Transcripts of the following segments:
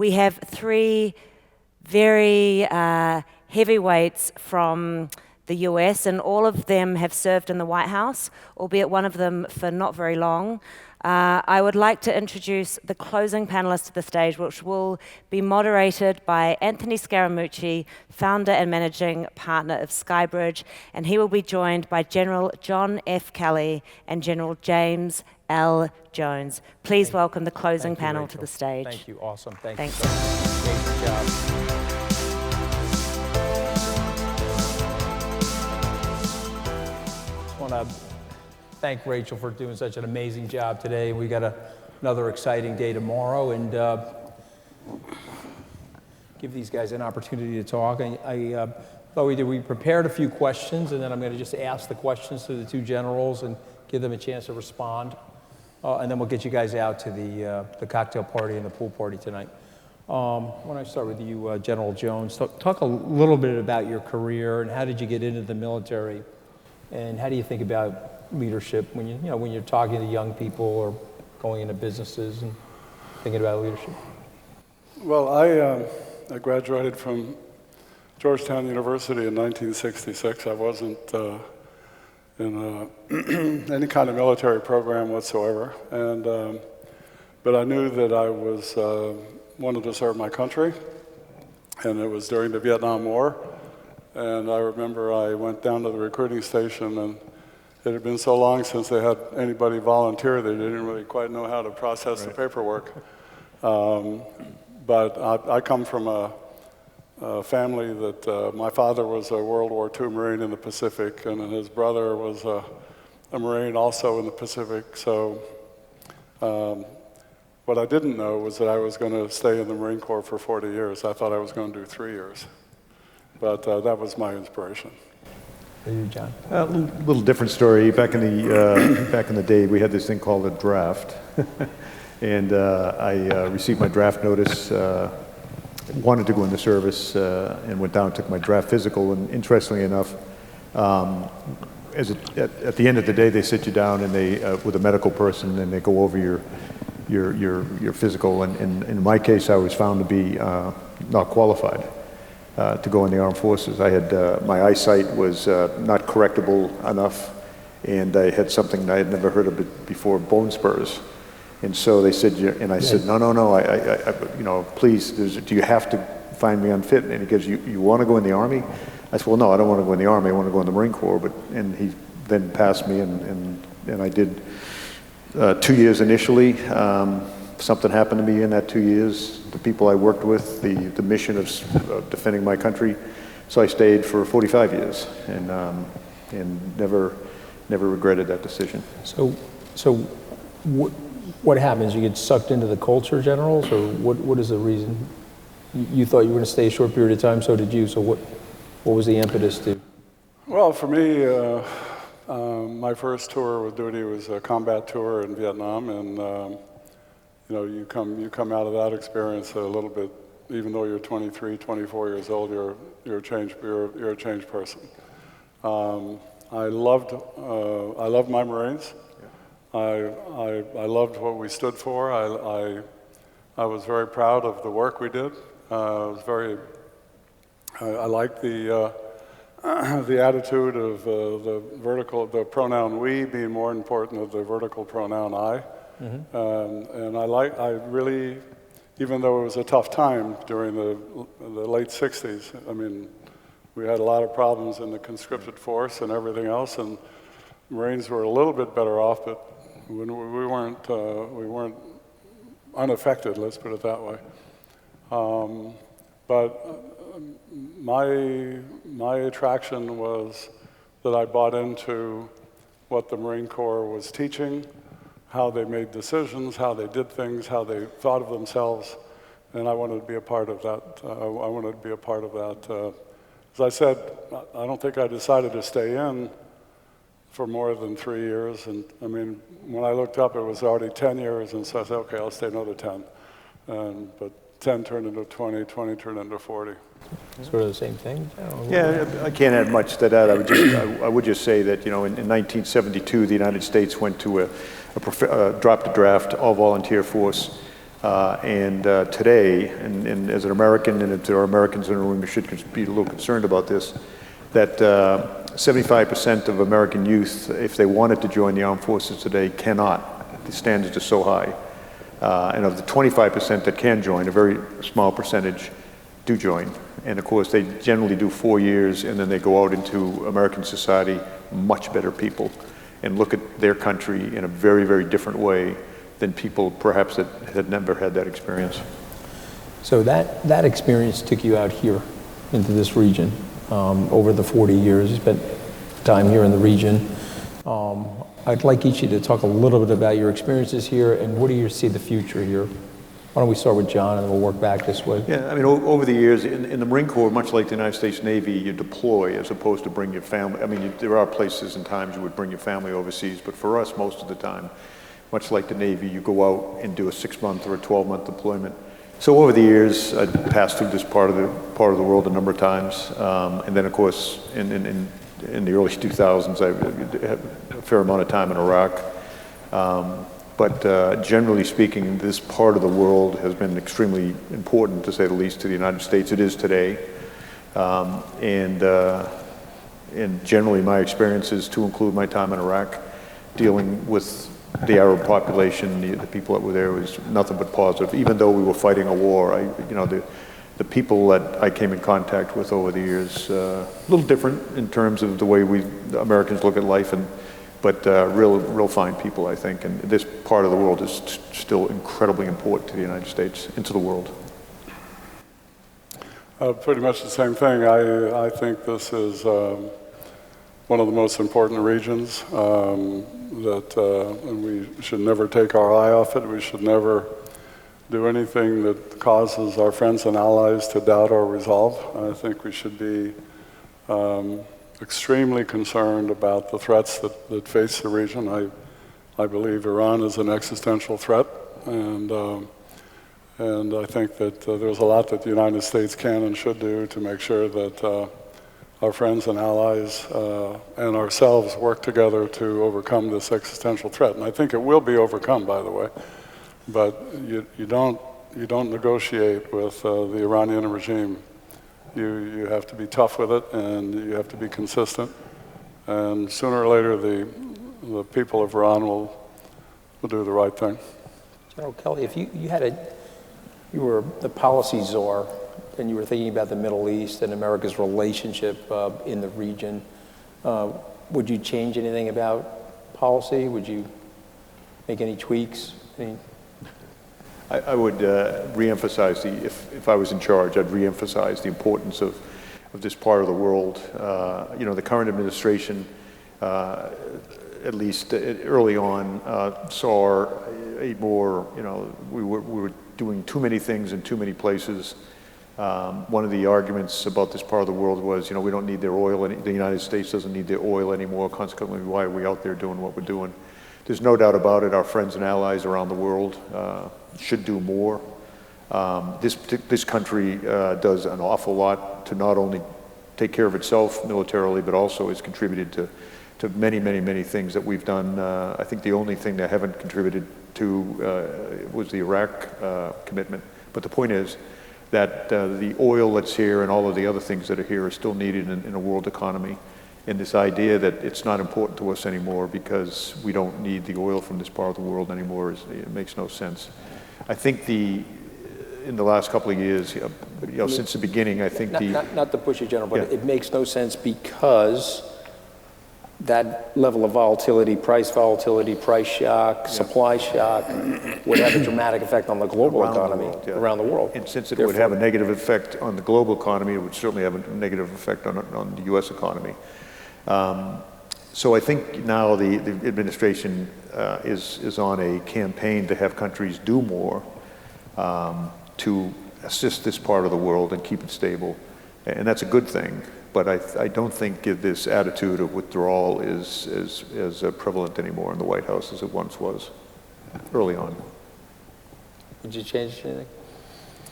we have three very heavyweights from the US, and all of them have served in the White House, albeit one of them for not very long. I would like to introduce the closing panelists to the stage, which will be moderated by Anthony Scaramucci, founder and managing partner of SkyBridge, and he will be joined by General John F. Kelly and General James L. Jones. Please welcome the closing panel to the stage. Thank you. Awesome. Thank you. Thanks. Great job. I want to thank Rachel for doing such an amazing job today. We got another exciting day tomorrow, and give these guys an opportunity to talk. I thought we prepared a few questions, and then I'm going to just ask the questions to the two generals and give them a chance to respond, and then we'll get you guys out to the cocktail party and the pool party tonight. Why don't I start with you, General Jones? Talk a little bit about your career and how did you get into the military, and how do you think about leadership when when you're talking to young people or going into businesses and thinking about leadership? Well, I graduated from Georgetown University in 1966. I wasn't in any kind of military program whatsoever, and but I knew that I was wanted to serve my country, and it was during the Vietnam War. And I remember I went down to the recruiting station, and it had been so long since they had anybody volunteer, they didn't really quite know how to process the paperwork. But I come from a family that my father was a World War II Marine in the Pacific, and his brother was a Marine also in the Pacific. So what I didn't know was that I was going to stay in the Marine Corps for 40 years. I thought I was going to do 3 years. But that was my inspiration. You, John? A little different story. Back in the day, we had this thing called a draft, and I received my draft notice. Wanted to go into service, and went down and took my draft physical. And interestingly enough, at the end of the day, they sit you down and they with a medical person, and they go over your physical. And in my case, I was found to be not qualified to go in the armed forces. I had my eyesight was not correctable enough, and I had something I had never heard of it before, bone spurs. And so they said, and I said, no, I please, do you have to find me unfit? And he goes, you want to go in the Army? I said, well, no, I don't want to go in the Army. I want to go in the Marine Corps. And he then passed me, and I did 2 years initially. Something happened to me in that 2 years. The people I worked with, the mission of defending my country. So I stayed for 45 years, and never regretted that decision. So what happens? You get sucked into the culture, generals, or what is the reason? You thought you were going to stay a short period of time, so did you. So what was the impetus to? Well, for me, my first tour with duty was a combat tour in Vietnam, and you come out of that experience a little bit, even though you're 23, 24 years old, you're a changed person. I loved my Marines. I loved what we stood for. I was very proud of the work we did. I liked the attitude of the pronoun we being more important than the vertical pronoun I. Mm-hmm. And I really, even though it was a tough time during the late 60s, I mean, we had a lot of problems in the conscripted force and everything else, and Marines were a little bit better off, but we weren't unaffected, let's put it that way. But my attraction was that I bought into what the Marine Corps was teaching, how they made decisions, how they did things, how they thought of themselves, and I wanted to be a part of that. As I said, I don't think I decided to stay in for more than 3 years, and I mean, when I looked up, it was already 10 years, and so I said, okay, I'll stay another 10. But 10 turned into 20, 20 turned into 40. Sort of the same thing? Yeah, I can't add much to that. I would just say that, in 1972, the United States went to dropped a draft, all-volunteer force. Today, and as an American, and if there are Americans in the room, we should be a little concerned about this, that 75% of American youth, if they wanted to join the armed forces today, cannot. The standards are so high. And of the 25% that can join, a very small percentage do join. And of course, they generally do 4 years, and then they go out into American society, much better people, and look at their country in a very, very different way than people perhaps that had never had that experience. So that experience took you out here into this region over the 40 years. You spent time here in the region. I'd like each of you to talk a little bit about your experiences here and what do you see the future here? Why don't we start with John and then we'll work back this way. Yeah, I mean, over the years, in the Marine Corps, much like the United States Navy, you deploy as opposed to bring your family. I mean, there are places and times you would bring your family overseas, but for us, most of the time, much like the Navy, you go out and do a 6-month or a 12-month deployment. So over the years, I passed through this part of the world a number of times, and then of course, in the early 2000s, I had a fair amount of time in Iraq. But generally speaking, this part of the world has been extremely important, to say the least, to the United States. It is today, and generally, my experiences, to include my time in Iraq, dealing with the Arab population, the people that were there, was nothing but positive. Even though we were fighting a war, the people that I came in contact with over the years, a little different in terms of the way the Americans look at life, but real fine people, I think. And this part of the world is still incredibly important to the United States and to the world. Pretty much the same thing. I think this is one of the most important regions and we should never take our eye off it. We should never do anything that causes our friends and allies to doubt our resolve. I think we should be extremely concerned about the threats that face the region. I believe Iran is an existential threat, and I think that there's a lot that the United States can and should do to make sure that our friends and allies and ourselves work together to overcome this existential threat. And I think it will be overcome, by the way. But you don't negotiate with the Iranian regime. You have to be tough with it, and you have to be consistent. And sooner or later, the people of Iran will do the right thing. General Kelly, if you were the policy czar, and you were thinking about the Middle East and America's relationship in the region, would you change anything about policy? Would you make any tweaks? I would reemphasize if I was in charge, I'd reemphasize the importance of this part of the world. The current administration, at least early on, saw a more, we were doing too many things in too many places. One of the arguments about this part of the world was, we don't need their oil, the United States doesn't need their oil anymore, consequently, why are we out there doing what we're doing? There's no doubt about it, our friends and allies around the world should do more. This country does an awful lot to not only take care of itself militarily, but also has contributed to many, many, many things that we've done. I think the only thing they haven't contributed to was the Iraq commitment. But the point is that the oil that's here and all of the other things that are here are still needed in a world economy. And this idea that it's not important to us anymore because we don't need the oil from this part of the world anymore, it makes no sense. I think in the last couple of years, since the beginning, I think not to push you, General, but it makes no sense because that level of volatility, price shock, supply shock, would have a dramatic effect on the global economy around the world. And since it would have a negative effect on the global economy, it would certainly have a negative effect on the U.S. economy. So I think now the administration is on a campaign to have countries do more to assist this part of the world and keep it stable. And that's a good thing. But I don't think this attitude of withdrawal is as prevalent anymore in the White House as it once was early on. Would you change anything?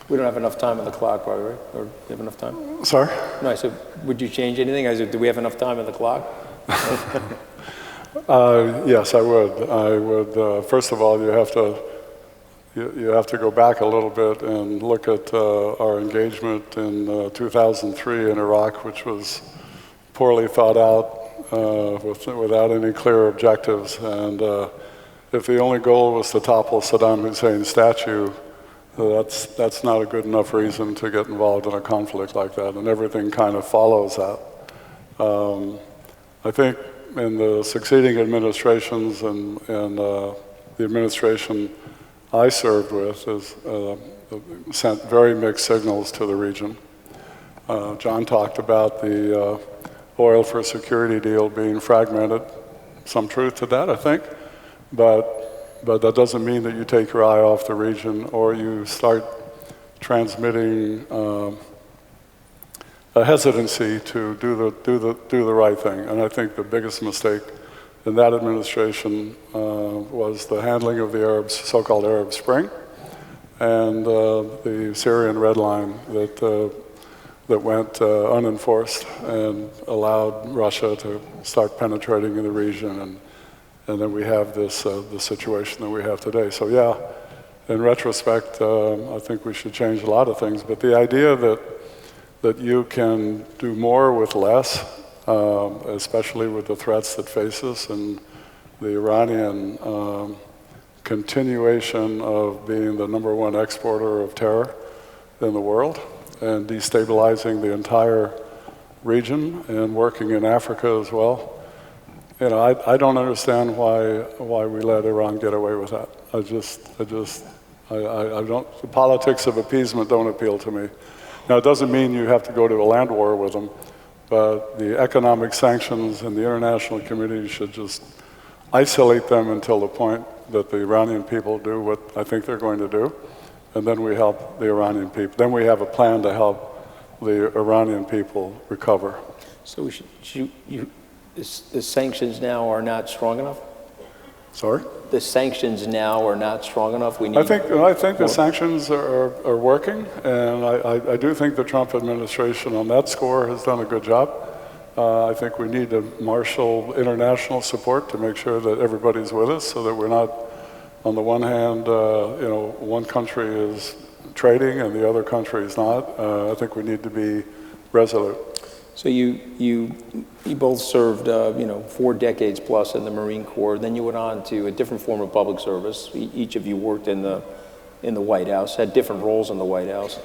We don't have enough time on the clock, by the way. Or do we have enough time? Sorry? No, I said, would you change anything? I said, do we have enough time on the clock? Yes, I would. First of all, you have to you have to go back a little bit and look at our engagement in 2003 in Iraq, which was poorly thought out without any clear objectives. And if the only goal was to topple Saddam Hussein's statue, that's not a good enough reason to get involved in a conflict like that, and everything kind of follows that. I think in the succeeding administrations and the administration I served with has sent very mixed signals to the region. John talked about the oil for security deal being fragmented. Some truth to that, I think, but that doesn't mean that you take your eye off the region or you start transmitting a hesitancy to do the right thing. And I think the biggest mistake in that administration was the handling of the so-called Arab Spring and the Syrian Red Line that went unenforced and allowed Russia to start penetrating in the region, and then we have this the situation that we have today. So yeah, in retrospect, I think we should change a lot of things, but the idea that you can do more with less, especially with the threats that face us and the Iranian continuation of being the #1 exporter of terror in the world and destabilizing the entire region and working in Africa as well. You know, I don't understand why we let Iran get away with that. I don't, the politics of appeasement don't appeal to me. Now, it doesn't mean you have to go to a land war with them, but the economic sanctions and the international community should just isolate them until the point that the Iranian people do what I think they're going to do, and then we help the Iranian people. Then we have a plan to help the Iranian people recover. So the sanctions now are not strong enough? Sorry? The sanctions now are not strong enough? I think the sanctions are working, and I do think the Trump administration on that score has done a good job. I think we need to marshal international support to make sure that everybody's with us so that we're not, on the one hand, one country is trading and the other country is not. I think we need to be resolute. So you both served 4 decades plus in the Marine Corps. Then you went on to a different form of public service. Each of you worked in the White House, had different roles in the White House.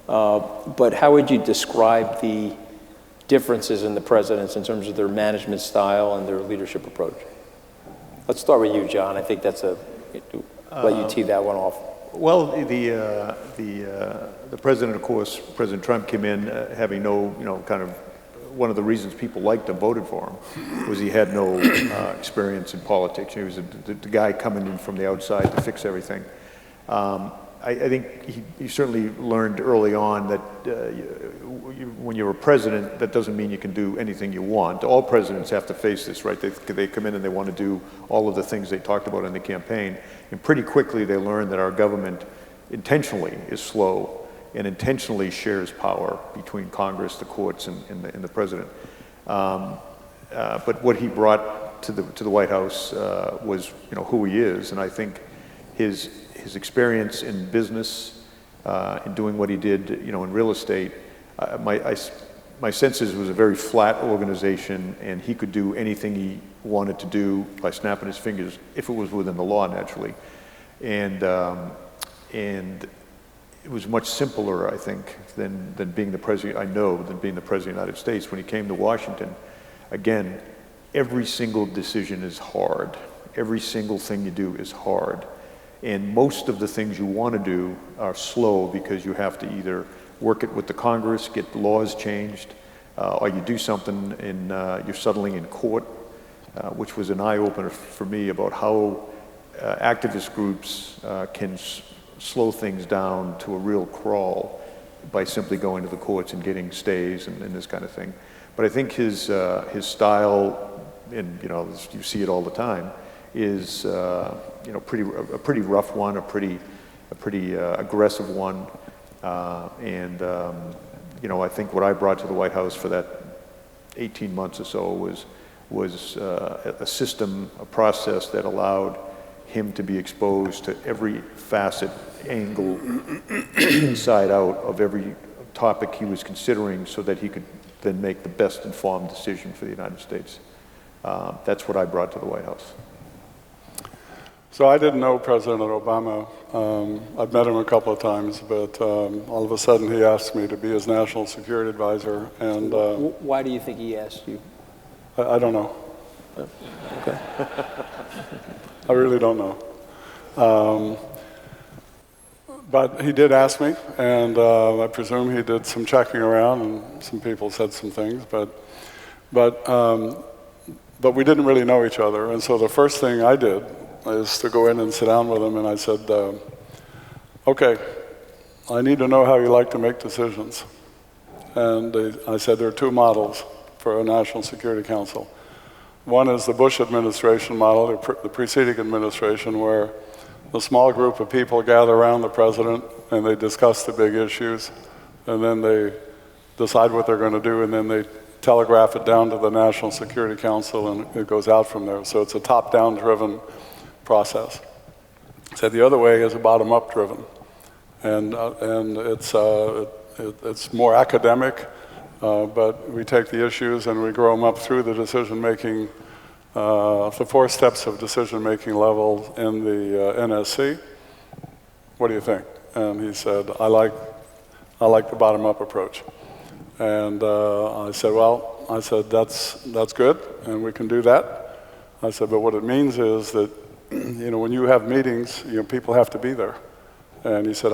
But how would you describe the differences in the presidents in terms of their management style and their leadership approach? Let's start with you, John. I think that's let you tee that one off. Well, the president, of course, President Trump came in having no, kind of, one of the reasons people liked him, voted for him, was he had no experience in politics. He was the guy coming in from the outside to fix everything. I think he certainly learned early on that when you're a president, that doesn't mean you can do anything you want. All presidents have to face this, right? They come in and they want to do all of the things they talked about in the campaign. And pretty quickly they learn that our government intentionally is slow and intentionally shares power between Congress, the courts, and the president. But what he brought to the White House was, who he is, and I think his experience in business, in doing what he did, in real estate. My sense is it was a very flat organization, and he could do anything he wanted to do by snapping his fingers, if it was within the law, naturally. And it was much simpler, I think, than being the president. Than being the president of the United States. When he came to Washington, again, every single decision is hard. Every single thing you do is hard. And most of the things you want to do are slow because you have to either work it with the Congress, get the laws changed, or you do something and you're settling in court, which was an eye-opener for me about how activist groups can slow things down to a real crawl by simply going to the courts and getting stays and this kind of thing. But I think his style, and you see it all the time, is a pretty rough one, a pretty aggressive one, and I think what I brought to the White House for that 18 months or so was a system, a process that allowed him to be exposed to every facet, angle, inside out of every topic he was considering so that he could then make the best informed decision for the United States. That's what I brought to the White House. So I didn't know President Obama. I'd met him a couple of times, but all of a sudden he asked me to be his national security advisor. And Why do you think he asked you? I don't know. Okay. I really don't know. But he did ask me, and I presume he did some checking around, and some people said some things, but we didn't really know each other. And so the first thing I did is to go in and sit down with him, and I said, okay, I need to know how you like to make decisions. And I said there are two models for a National Security Council. One is the Bush administration model, the preceding administration, where a small group of people gather around the president and they discuss the big issues, and then they decide what they're going to do, and then they telegraph it down to the National Security Council, and it goes out from there. So it's a top-down driven process. So the other way is a bottom-up driven, and it's more academic, but we take the issues and we grow them up through the decision-making, the 4 steps of decision-making level in the NSC. What do you think? And he said, I like the bottom-up approach. And I said, that's good, and we can do that. I said, but what it means is that, when you have meetings, people have to be there. And he said,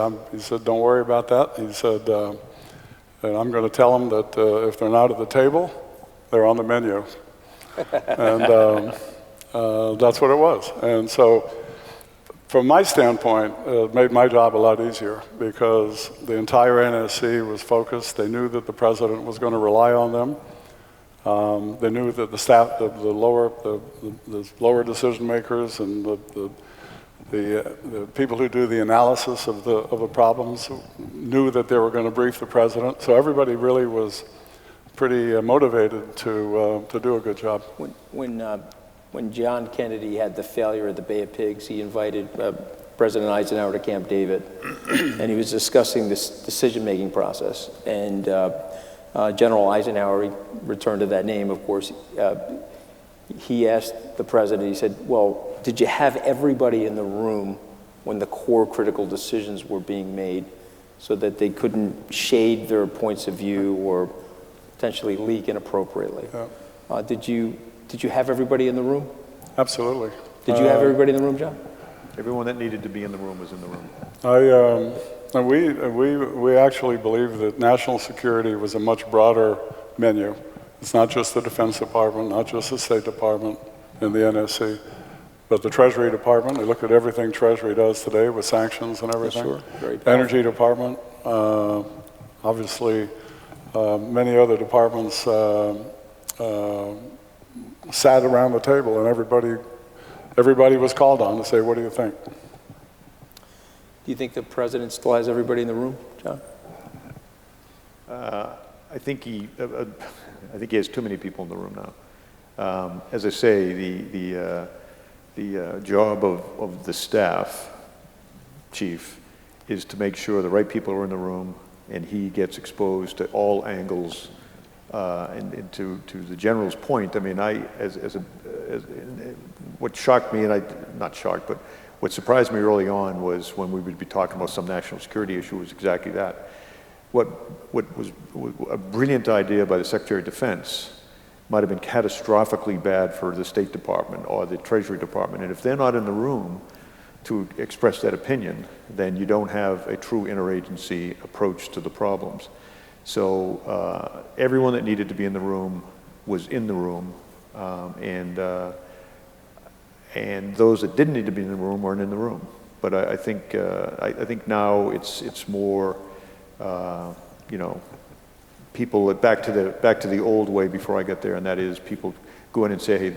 don't worry about that. He said, and I'm going to tell them that if they're not at the table, they're on the menu. And that's what it was. And so, from my standpoint, it made my job a lot easier because the entire NSC was focused. They knew that the president was going to rely on them. They knew that the staff, the lower decision makers, and the people who do the analysis of the problems knew that they were going to brief the president. So everybody really was pretty motivated to do a good job. When John Kennedy had the failure at the Bay of Pigs, he invited President Eisenhower to Camp David, and he was discussing this decision-making process. And General Eisenhower, he returned to that name, of course, he asked the president, he said, well, did you have everybody in the room when the core critical decisions were being made so that they couldn't shade their points of view or potentially leak inappropriately? Yeah. Did you have everybody in the room? Absolutely. Did you have everybody in the room, John? Everyone that needed to be in the room was in the room. We actually believe that national security was a much broader menu. It's not just the Defense Department, not just the State Department and the NSC, but the Treasury Department. They look at everything Treasury does today with sanctions and everything. Sure. Very Energy Department, obviously, many other departments sat around the table, and everybody was called on to say, what do you think? Do you think the president still has everybody in the room, John? I think he has too many people in the room now. As I say, the job of the staff chief is to make sure the right people are in the room, and he gets exposed to all angles. And to the general's point, I mean, what shocked me, not shocked, but what surprised me early on was when we would be talking about some national security issue was exactly that. What was a brilliant idea by the Secretary of Defense might have been catastrophically bad for the State Department or the Treasury Department. And if they're not in the room to express that opinion, then you don't have a true interagency approach to the problems. So everyone that needed to be in the room was in the room, and those that didn't need to be in the room weren't in the room. But I think now it's more, people back to the old way before I get there, and that is people go in and say,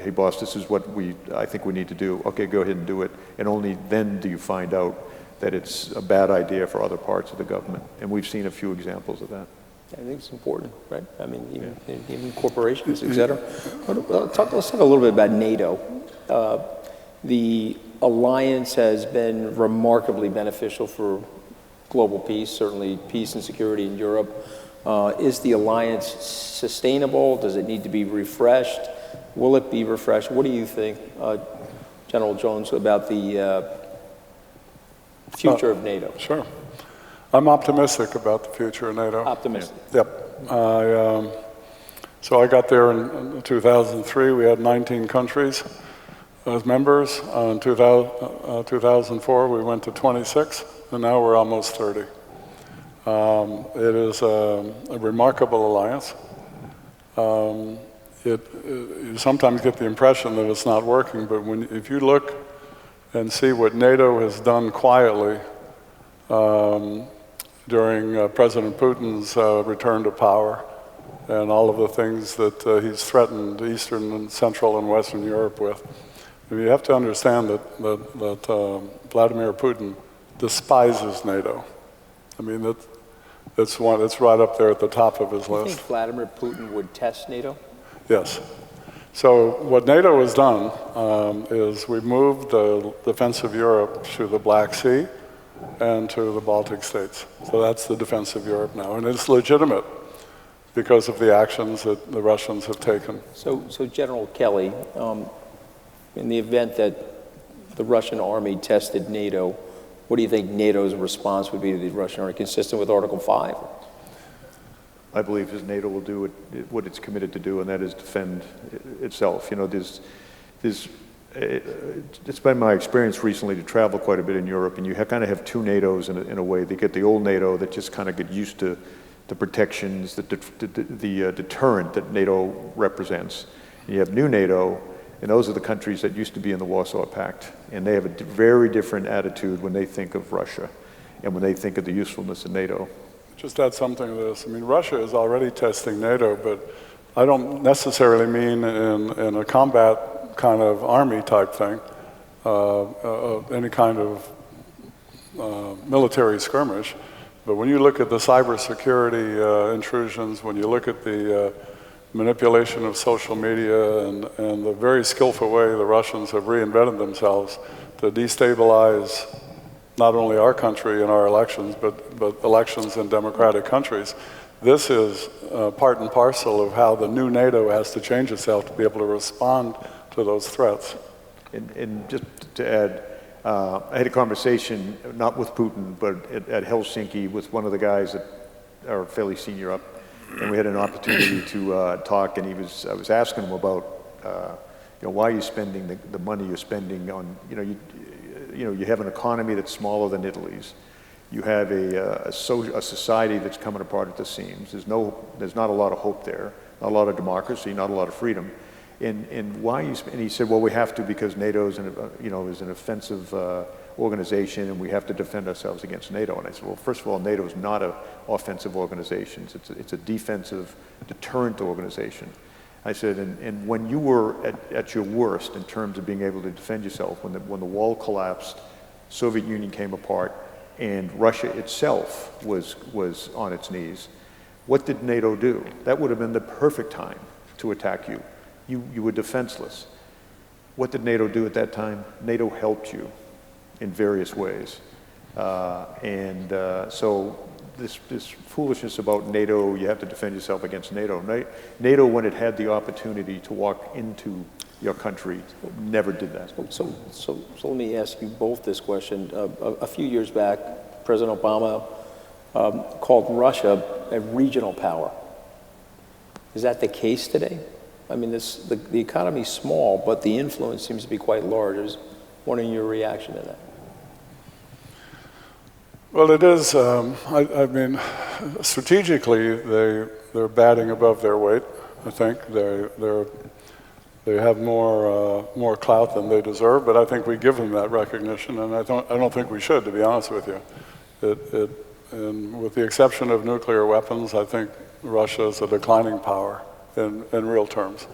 hey boss, this is what I think we need to do. Okay, go ahead and do it, and only then do you find out that it's a bad idea for other parts of the government. And we've seen a few examples of that. I think it's important, right? I mean, even corporations, et cetera. Let's talk a little bit about NATO. alliance has been remarkably beneficial for global peace, certainly peace and security in Europe. Is the alliance sustainable? Does it need to be refreshed? Will it be refreshed? What do you think, General Jones, about the future of NATO? Sure. I'm optimistic about the future of NATO. Optimistic. Yep. So I got there in 2003. We had 19 countries as members. In 2004, we went to 26, and now we're almost 30. It is a remarkable alliance. You sometimes get the impression that it's not working, but if you look and see what NATO has done quietly during President Putin's return to power and all of the things that he's threatened Eastern and Central and Western Europe with, you have to understand that Vladimir Putin despises NATO. I mean, it's right up there at the top of his Do you list. think Vladimir Putin would test NATO? Yes. So what NATO has done is we've moved the defense of Europe to the Black Sea and to the Baltic states. So that's the defense of Europe now, and it's legitimate because of the actions that the Russians have taken. So General Kelly, in the event that the Russian army tested NATO, what do you think NATO's response would be to the Russian army, consistent with Article 5? I believe that NATO will do what it's committed to do, and that is defend itself. You know, it's been my experience recently to travel quite a bit in Europe, and you kind of have two NATOs in a way. They get the old NATO that just kind of get used to the protections, the deterrent that NATO represents. And you have new NATO, and those are the countries that used to be in the Warsaw Pact, and they have a very different attitude when they think of Russia and when they think of the usefulness of NATO. Just add something to this. I mean, Russia is already testing NATO, but I don't necessarily mean in a combat kind of army type thing, any kind of military skirmish. But when you look at the cybersecurity intrusions, when you look at the manipulation of social media and the very skillful way the Russians have reinvented themselves to destabilize not only our country and our elections, but elections in democratic countries. This is part and parcel of how the new NATO has to change itself to be able to respond to those threats. And just to add, I had a conversation, not with Putin, but at Helsinki with one of the guys that are fairly senior up, and we had an opportunity to talk, and I was asking him about, why are you spending the money you're spending on, you have an economy that's smaller than Italy's. You have a society that's coming apart at the seams. There's not a lot of hope there, not a lot of democracy, not a lot of freedom. And why you? And he said, well, we have to because NATO is an offensive organization, and we have to defend ourselves against NATO. And I said, well, first of all, NATO is not an offensive organization. It's a defensive, deterrent organization. I said, and when you were at your worst in terms of being able to defend yourself, when the wall collapsed, Soviet Union came apart, and Russia itself was on its knees, what did NATO do? That would have been the perfect time to attack you. You were defenseless. What did NATO do at that time? NATO helped you in various ways. So this foolishness about NATO, you have to defend yourself against NATO. NATO, when it had the opportunity to walk into your country, never did that. So let me ask you both this question. A few years back, President Obama called Russia a regional power. Is that the case today? I mean, the economy's small, but the influence seems to be quite large. I was wondering your reaction to that. Well, it is. I mean, strategically, they're batting above their weight. I think they have more clout than they deserve. But I think we give them that recognition, and I don't think we should, to be honest with you. And with the exception of nuclear weapons, I think Russia is a declining power in real terms.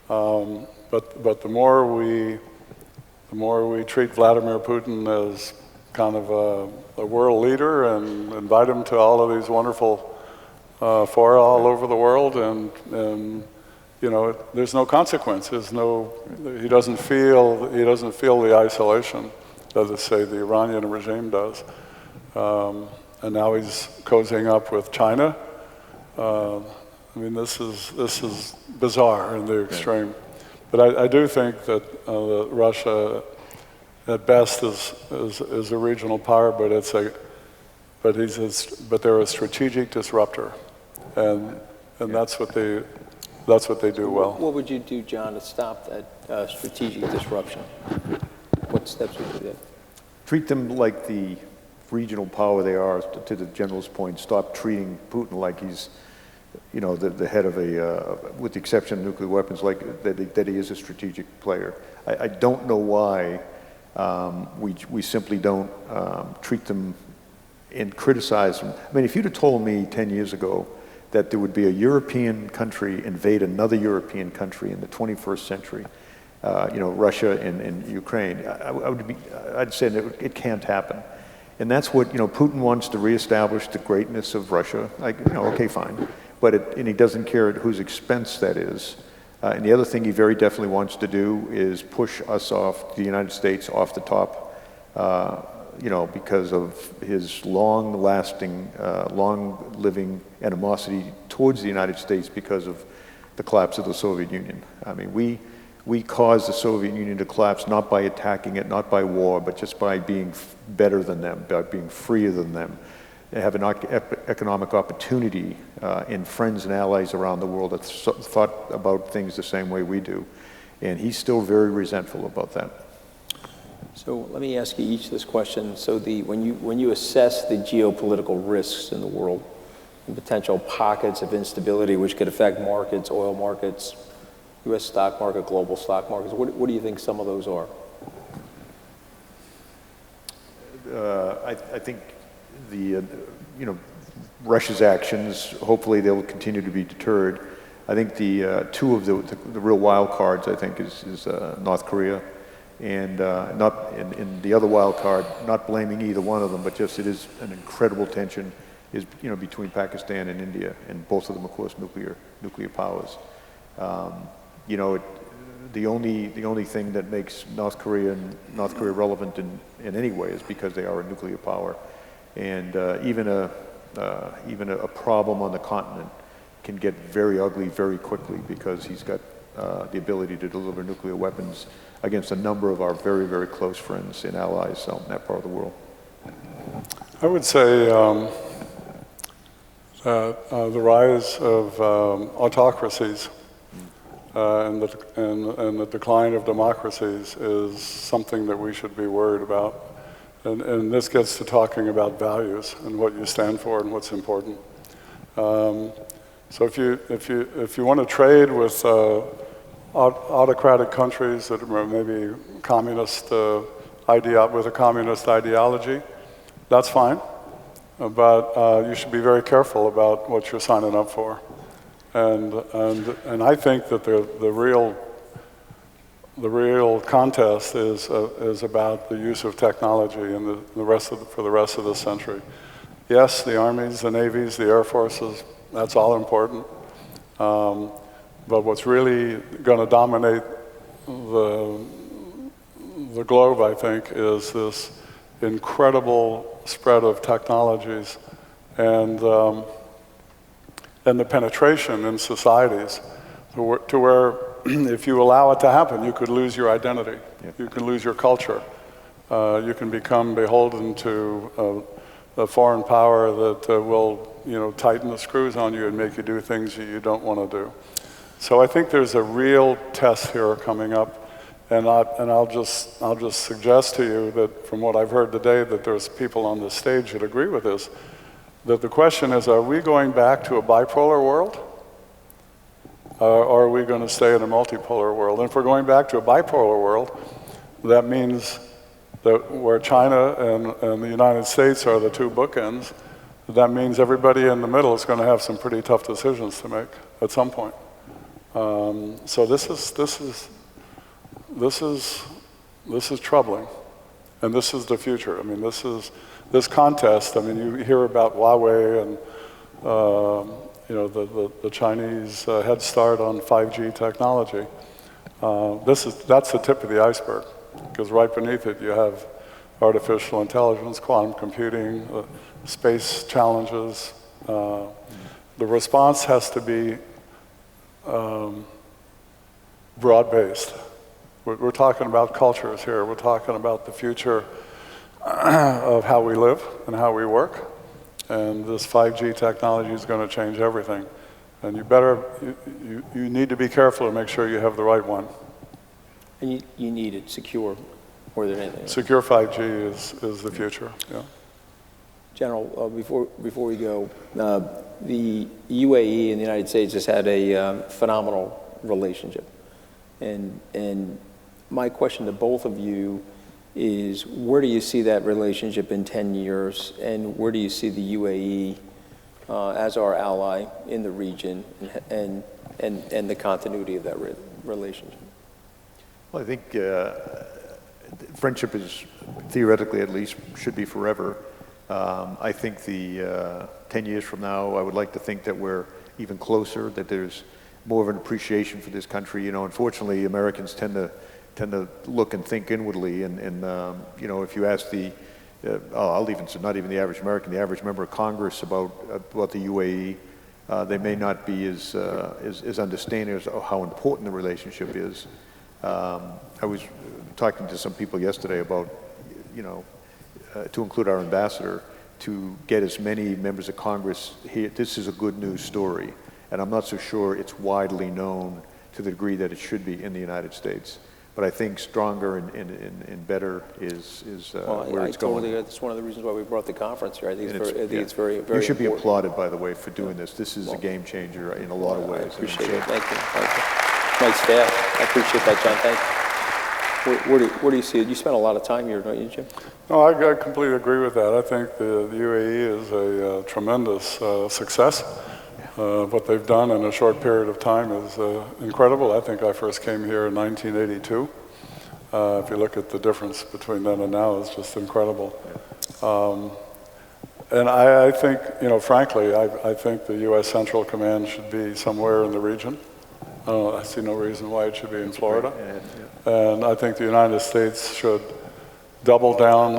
But the more we treat Vladimir Putin as kind of a world leader and invite him to all of these wonderful fora all over the world, and you know, there's no consequence. He doesn't feel the isolation that, let's say, the Iranian regime does. And now he's cozying up with China. I mean, this is bizarre in the extreme. But I do think that Russia, at best, is a regional power, but they're a strategic disruptor, and that's what they do well. What would you do, John, to stop that strategic disruption? What steps would you do? Treat them like the regional power they are, to the general's point. Stop treating Putin like he's, you know, the head of with the exception of nuclear weapons, like that he is a strategic player. I don't know why we simply don't treat them and criticize them. I mean, if you'd have told me 10 years ago that there would be a European country invade another European country in the 21st century, you know, Russia and Ukraine, I'd say that it can't happen. And that's what, you know, Putin wants to reestablish the greatness of Russia. Like, you know, okay, fine. And he doesn't care at whose expense that is. And the other thing he very definitely wants to do is push us off, the United States, off the top, you know, because of his long-lasting, long-living animosity towards the United States because of the collapse of the Soviet Union. I mean, we caused the Soviet Union to collapse not by attacking it, not by war, but just by being better than them, by being freer than them. They have an economic opportunity in friends and allies around the world that thought about things the same way we do. And he's still very resentful about that. So let me ask you each this question. So when you assess the geopolitical risks in the world, and potential pockets of instability which could affect markets, oil markets, U.S. stock market, global stock markets, what do you think some of those are? I think you know, Russia's actions, hopefully they will continue to be deterred. I think the two of the real wild cards, I think, is North Korea, and the other wild card, not blaming either one of them, but just it is an incredible tension, is, you know, between Pakistan and India, and both of them, of course, nuclear powers. You know, the only thing that makes North Korea relevant in any way is because they are a nuclear power, and even a problem on the continent can get very ugly very quickly because he's got the ability to deliver nuclear weapons against a number of our very, very close friends and allies out in that part of the world. I would say the rise of autocracies and the decline of democracies is something that we should be worried about. And this gets to talking about values and what you stand for and what's important. So if you want to trade with autocratic countries that are maybe communist with a communist ideology, that's fine. But you should be very careful about what you're signing up for. And I think that the real contest is about the use of technology and for the rest of the century. Yes, the armies, the navies, the air forces, that's all important. But what's really going to dominate the globe, I think, is this incredible spread of technologies and the penetration in societies to where if you allow it to happen, you could lose your identity. Yep. You can lose your culture. You can become beholden to a foreign power that will, you know, tighten the screws on you and make you do things that you don't want to do. So I think there's a real test here coming up, and I'll just suggest to you that from what I've heard today, that there's people on this stage that agree with this. That the question is, are we going back to a bipolar world? Or are we going to stay in a multipolar world? And if we're going back to a bipolar world, that means that where China and the United States are the two bookends, that means everybody in the middle is going to have some pretty tough decisions to make at some point. So this is troubling, and this is the future. I mean, this contest. I mean, you hear about Huawei and the Chinese head start on 5G technology. That's the tip of the iceberg, because right beneath it you have artificial intelligence, quantum computing, space challenges. The response has to be broad-based. We're talking about cultures here. We're talking about the future of how we live and how we work. And this 5G technology is going to change everything. And you need to be careful to make sure you have the right one. And you need it secure more than anything else. Secure 5G is the future, yeah. General, before we go, the UAE and the United States has had a phenomenal relationship. And my question to both of you is, where do you see that relationship in 10 years, and where do you see the UAE as our ally in the region and the continuity of that relationship? Well, I think friendship is, theoretically at least, should be forever. I think the 10 years from now, I would like to think that we're even closer, that there's more of an appreciation for this country. Unfortunately, Americans tend to look and think inwardly, and if you ask not even the average American, the average member of Congress about the UAE, they may not be as understanding as how important the relationship is. I was talking to some people yesterday about, to include our ambassador, to get as many members of Congress here. This is a good news story, and I'm not so sure it's widely known to the degree that it should be in the United States. But I think stronger and better is where it's going. That's one of the reasons why we brought the conference here. I think it's very, very You should be important. applauded, by the way, for doing this. This is a game changer in a lot of ways. I appreciate it. Thank you. My staff, I appreciate that, John. Thank you. Where do you see it? You spent a lot of time here, don't you, Jim? No, I completely agree with that. I think the UAE is a tremendous success. What they've done in a short period of time is incredible. I think I first came here in 1982. If you look at the difference between then and now, it's just incredible. And I think, frankly, I think the U.S. Central Command should be somewhere in the region. I see no reason why it should be in Florida. And I think the United States should double down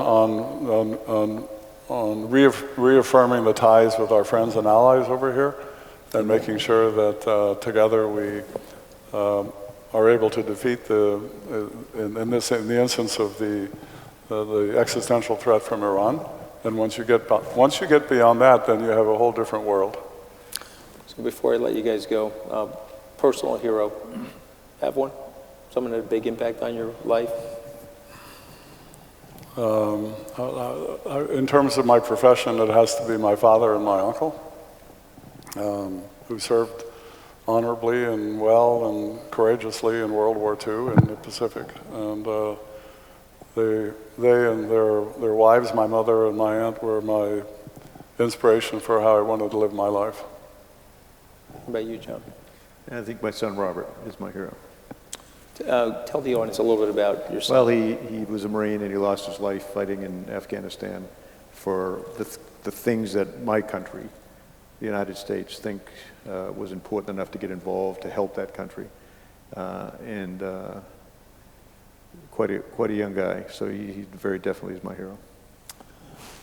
on reaffirming the ties with our friends and allies over here, and making sure that together we are able to defeat in the instance of the existential threat from Iran. And once you get beyond that, then you have a whole different world. So before I let you guys go, personal hero, have one? Someone had a big impact on your life? In terms of my profession, it has to be my father and my uncle, who served honorably and well and courageously in World War II in the Pacific. And they and their wives, my mother and my aunt, were my inspiration for how I wanted to live my life. What about you, John? I think my son Robert is my hero. Tell the audience a little bit about your son. Well, he was a Marine and he lost his life fighting in Afghanistan for the things that my country, the United States, think was important enough to get involved to help that country. And quite a young guy, so he very definitely is my hero.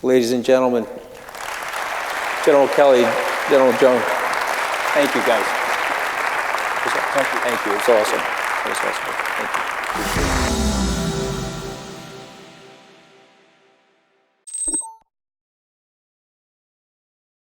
Ladies and gentlemen, General Kelly, General Jones, thank you guys. Thank you. It's awesome. It was awesome. Thank you.